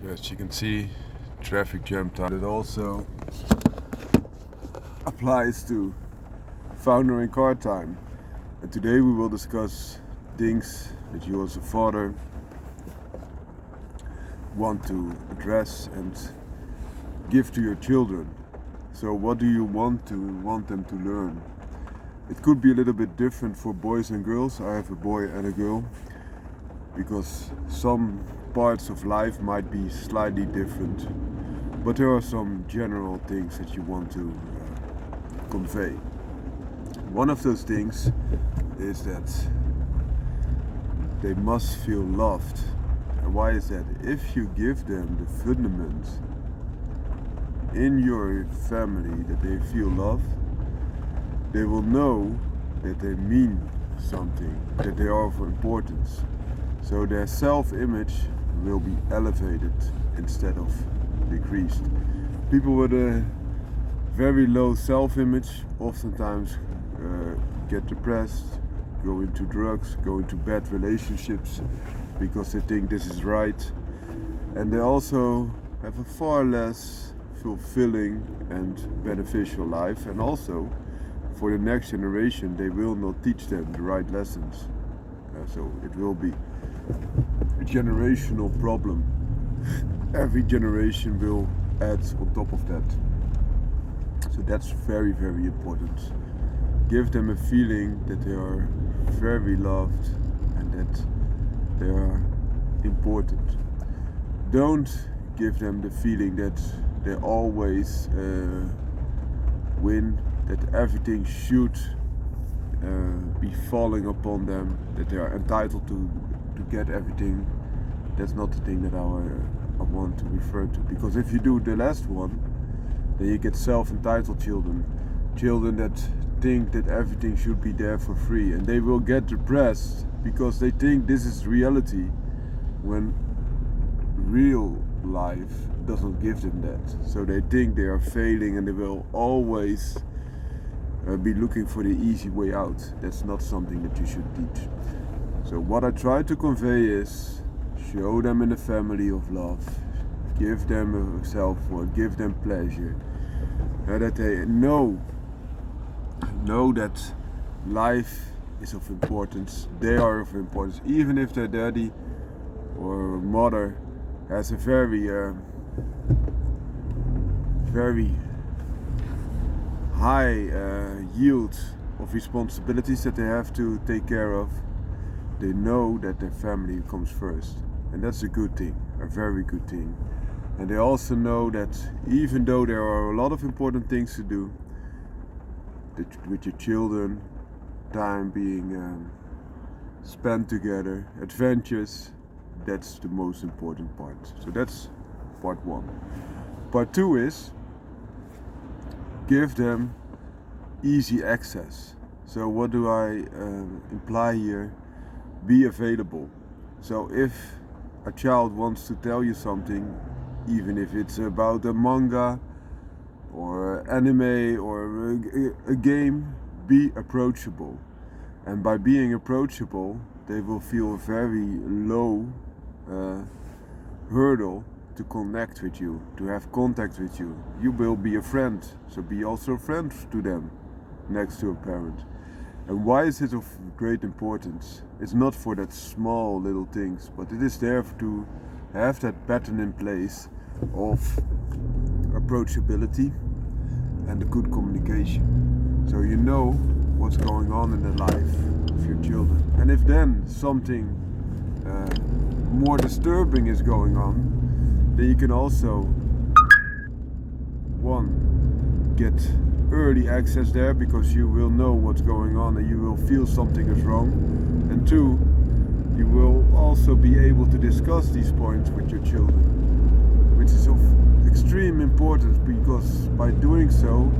So as you can see, traffic jam time. It also applies to founder and car time. And today we will discuss things that you as a father want to address and give to your children. So what do you want them to learn? It could be a little bit different for boys and girls. I have a boy and a girl, because some parts of life might be slightly different, but there are some general things that you want to convey. One of those things is that they must feel loved. And why is that? If you give them the fundament in your family that they feel loved, they will know that they mean something, that they are of importance. So their self-image will be elevated instead of decreased. People with a very low self-image oftentimes get depressed, go into drugs, go into bad relationships because they think this is right. And they also have a far less fulfilling and beneficial life. And also, for the next generation, they will not teach them the right lessons. So it will be a generational problem. Every generation will add on top of that. So that's very, very important. Give them a feeling that they are very loved and that they are important. Don't give them the feeling that they always win, that everything should be falling upon them, that they are entitled to get everything. That's not the thing that I want to refer to, because if you do the last one, then you get self-entitled children that think that everything should be there for free, and they will get depressed because they think this is reality when real life doesn't give them that. So they think they are failing and they will always be looking for the easy way out. That's not something that you should teach. So what I try to convey is, show them in a family of love, give them a self-worth, give them pleasure, that they know that life is of importance, they are of importance, even if their daddy or mother has a very high yield of responsibilities that they have to take care of. They know that their family comes first, and that's a good thing, a very good thing. And they also know that even though there are a lot of important things to do with your children, time being spent together, adventures, that's the most important part. So that's part one. Part two is, give them easy access. So what do I imply here? Be available. So if a child wants to tell you something, even if it's about a manga or anime or a game, be approachable. And by being approachable, they will feel a very low hurdle to connect with you, to have contact with you. You will be a friend, so be also a friend to them next to a parent. And why is it of great importance? It's not for that small little things, but it is there to have that pattern in place of approachability and a good communication. So you know what's going on in the life of your children. And if then something more disturbing is going on, then you can also, one, get early access there, because you will know what's going on and you will feel something is wrong. And two, you will also be able to discuss these points with your children, which is of extreme importance, because by doing so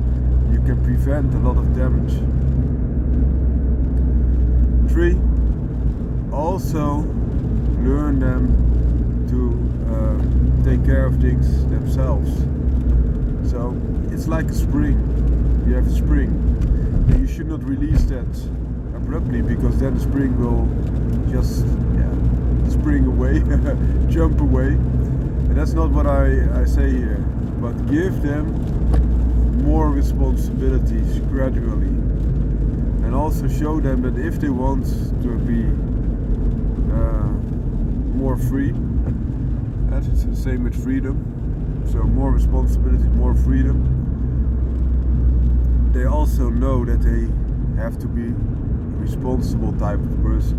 you can prevent a lot of damage. 3, also learn them to take care of things themselves. So it's like a spring. You have a spring, and you should not release that abruptly, because then the spring will just spring away, jump away, And that's not what I say here, but give them more responsibilities gradually, and also show them that if they want to be more free, that's the same with freedom, so more responsibilities, more freedom, they also know that they have to be a responsible type of person.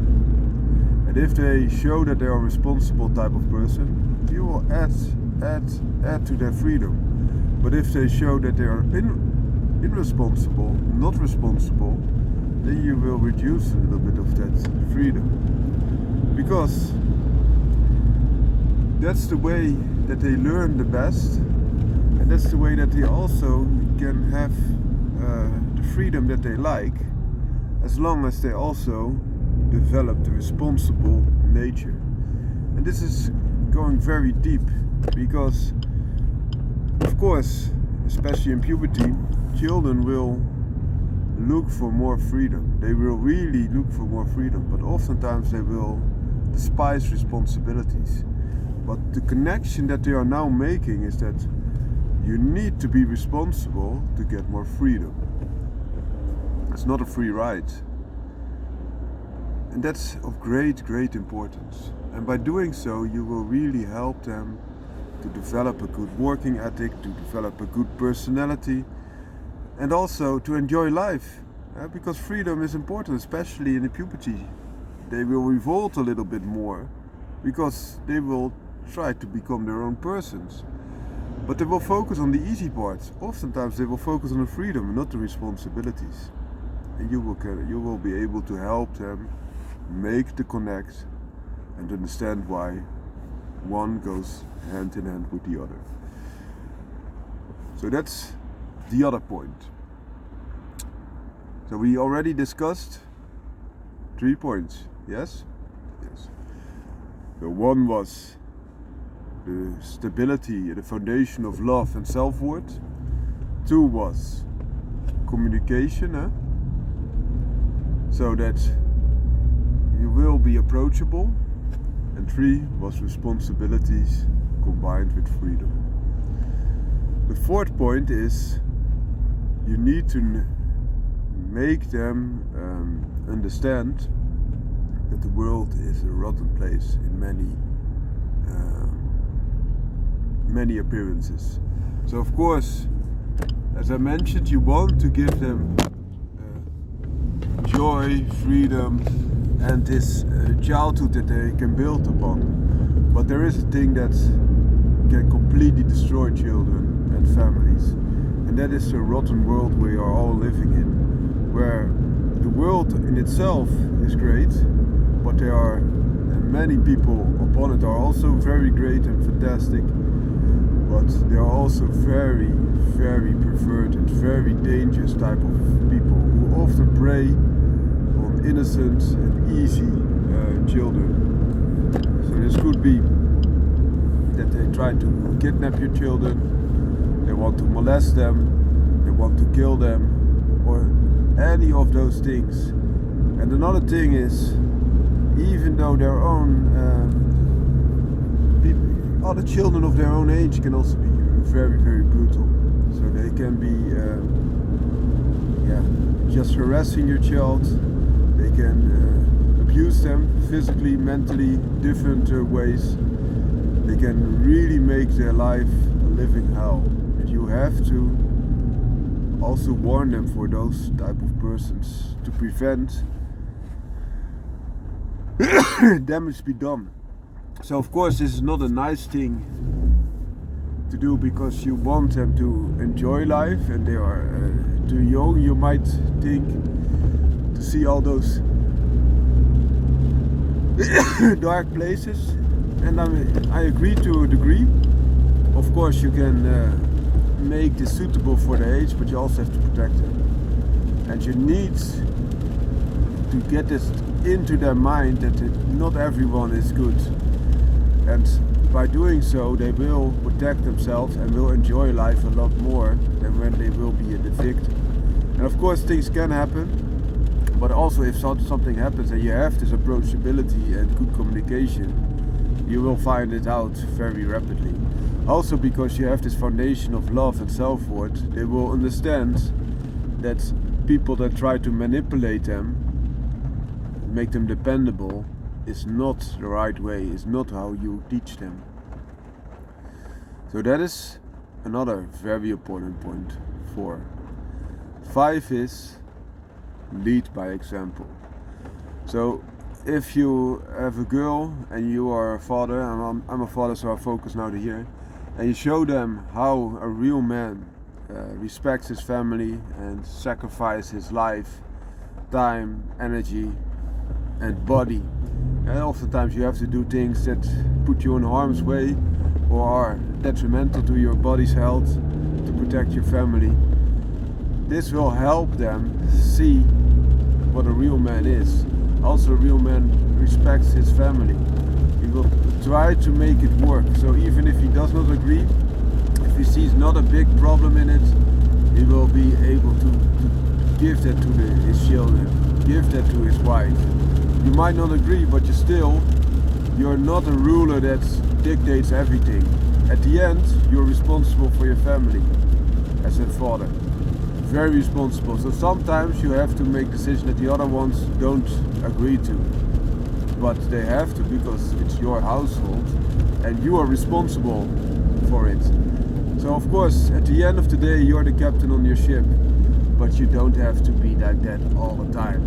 And if they show that they are a responsible type of person, you will add to their freedom. But if they show that they are irresponsible, not responsible, then you will reduce a little bit of that freedom. Because that's the way that they learn the best, and that's the way that they also can have the freedom that they like, as long as they also develop the responsible nature. And this is going very deep, because of course, especially in puberty, children will look for more freedom. They will really look for more freedom, but oftentimes they will despise responsibilities. But the connection that they are now making is that you need to be responsible to get more freedom. It's not a free ride. And that's of great importance. And by doing so, you will really help them to develop a good working ethic, to develop a good personality, and also to enjoy life. Because freedom is important, especially in the puberty. They will revolt a little bit more, because they will try to become their own persons. But they will focus on the easy parts. Oftentimes they will focus on the freedom, not the responsibilities. And you will be able to help them make the connect and understand why one goes hand in hand with the other. So that's the other point. So we already discussed 3 points, yes? Yes. So one was the stability, the foundation of love and self-worth. 2 was communication, so that you will be approachable. And 3 was responsibilities combined with freedom. The 4th point is you need to make them understand that the world is a rotten place in many appearances. So of course, as I mentioned, you want to give them joy, freedom, and this childhood that they can build upon. But there is a thing that can completely destroy children and families, and that is the rotten world we are all living in, where the world in itself is great, but there are many people upon it are also very great and fantastic, but there are also very perverted and very dangerous type of people who often prey on innocent and easy children. So this could be that they try to kidnap your children, they want to molest them, they want to kill them, or any of those things. And another thing is, even though their own other children of their own age can also be very brutal. So they can be just harassing your child. They can abuse them physically, mentally, different ways. They can really make their life a living hell. And you have to also warn them for those type of persons to prevent damage be done. So of course this is not a nice thing to do, because you want them to enjoy life and they are too young. You might think to see all those dark places, and I agree to a degree. Of course you can make this suitable for the age, but you also have to protect them, and you need to get this into their mind that not everyone is good, and by doing so they will protect themselves and will enjoy life a lot more than when they will be the victim. And of course things can happen, but also if something happens and you have this approachability and good communication, you will find it out very rapidly. Also because you have this foundation of love and self-worth, they will understand that people that try to manipulate them, make them dependable, is not the right way, is not how you teach them. So that is another very important point. 4. 5 is lead by example. So if you have a girl and you are a father, and I'm a father, so I focus now here, and you show them how a real man respects his family and sacrifices his life, time, energy and body. And oftentimes you have to do things that put you in harm's way or are detrimental to your body's health to protect your family. This will help them see what a real man is. Also, a real man respects his family. He will try to make it work. So even if he does not agree, if he sees not a big problem in it, he will be able to give that to his children, give that to his wife. You might not agree, but you're not a ruler that dictates everything. At the end, you're responsible for your family as a father. Very responsible. So sometimes you have to make decisions that the other ones don't agree to. But they have to, because it's your household and you are responsible for it. So of course, at the end of the day, you're the captain on your ship, but you don't have to be like that all the time.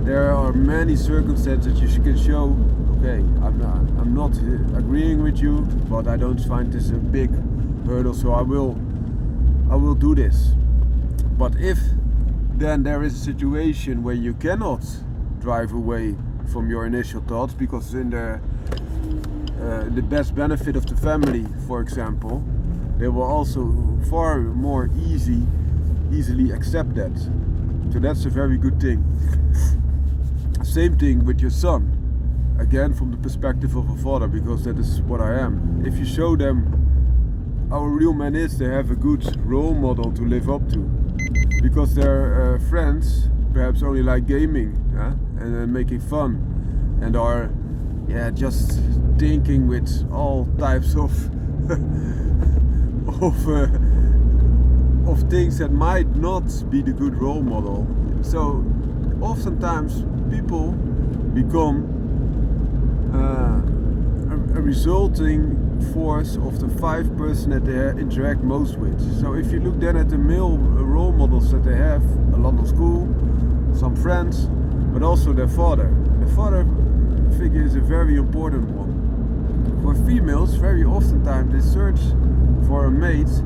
There are many circumstances you can show, okay, I'm not agreeing with you, but I don't find this a big hurdle, so I will do this. But if then there is a situation where you cannot drive away from your initial thoughts, because in the best benefit of the family, for example, they will also far more easily accept that. So that's a very good thing. Same thing with your son, again from the perspective of a father, because that is what I am. If you show them how a real man is, they have a good role model to live up to, because their friends perhaps only like gaming and making fun, and are just thinking with all types of of things that might not be the good role model. So oftentimes people become a resulting force of the 5 person that they interact most with. So if you look then at the male role models that they have, a lot of school, some friends, but also their father. The father figure is a very important one. For females, very oftentimes they search for a mate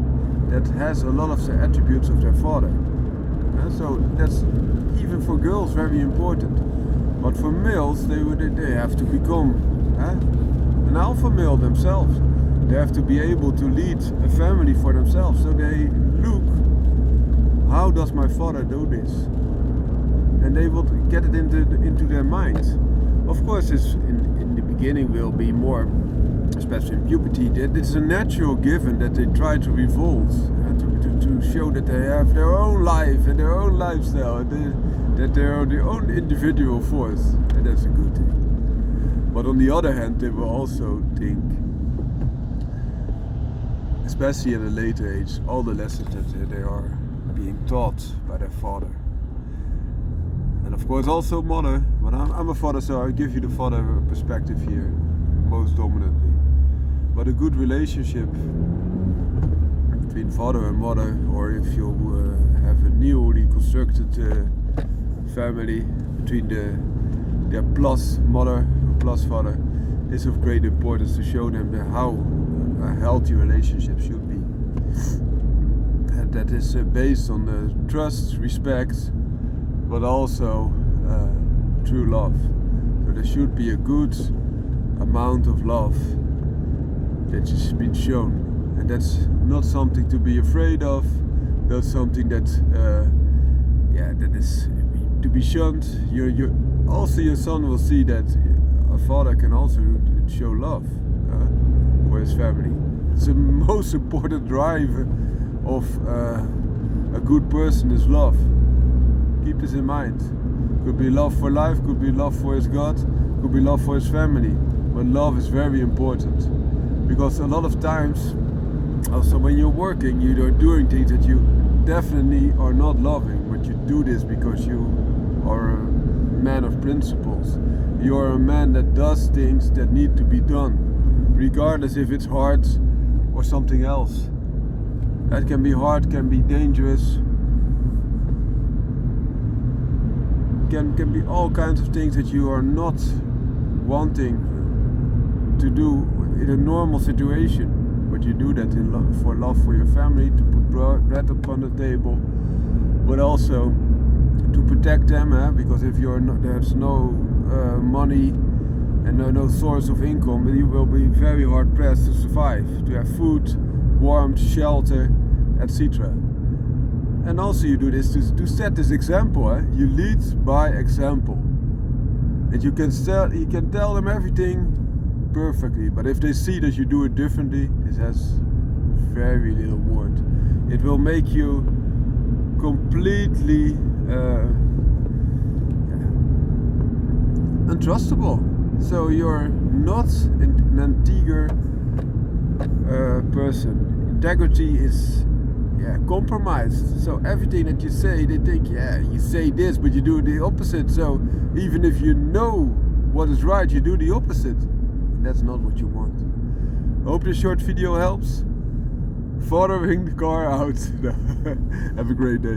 that has a lot of the attributes of their father. So that's even for girls very important. But for males, they have to become an alpha male themselves. They have to be able to lead a family for themselves. So they look, how does my father do this? And they will get it into their mind. Of course, this in the beginning will be more, especially in puberty, that it's a natural given that they try to revolt, to show that they have their own life and their own lifestyle, and that they are their own individual force, and that's a good thing. But on the other hand, they will also think, especially at a later age, all the lessons that they are being taught by their father. And of course also mother, but I'm a father, so I give you the father perspective here, most dominantly. But a good relationship between father and mother, or if you have a newly constructed family, between their plus mother, plus father, is of great importance to show them how a healthy relationship should be. And that is based on trust, respect, but also true love. So there should be a good amount of love that has been shown, and that's not something to be afraid of. That's something that that is to be shunned. Also your son will see that a father can also show love for his family. It's the most important driver of a good person is love. Keep this in mind. Could be love for life, could be love for his God, could be love for his family. But love is very important, because a lot of times Also, when you're working, you are doing things that you definitely are not loving, but you do this because you are a man of principles. You are a man that does things that need to be done, regardless if it's hard or something else. That can be hard, can be dangerous, can be all kinds of things that you are not wanting to do in a normal situation. But you do that for love for your family, to put bread upon the table, but also to protect them, because if there's no money and no source of income, you will be very hard pressed to survive, to have food, warmth, shelter, etc. And also you do this to set this example. You lead by example, and you can tell them everything perfectly, but if they see that you do it differently, this has very little worth. It will make you completely untrustable. So you're not an integer person. Integrity is compromised. So everything that you say, they think, you say this, but you do the opposite. So even if you know what is right, you do the opposite. That's not what you want. I hope this short video helps. Following the car out. Have a great day.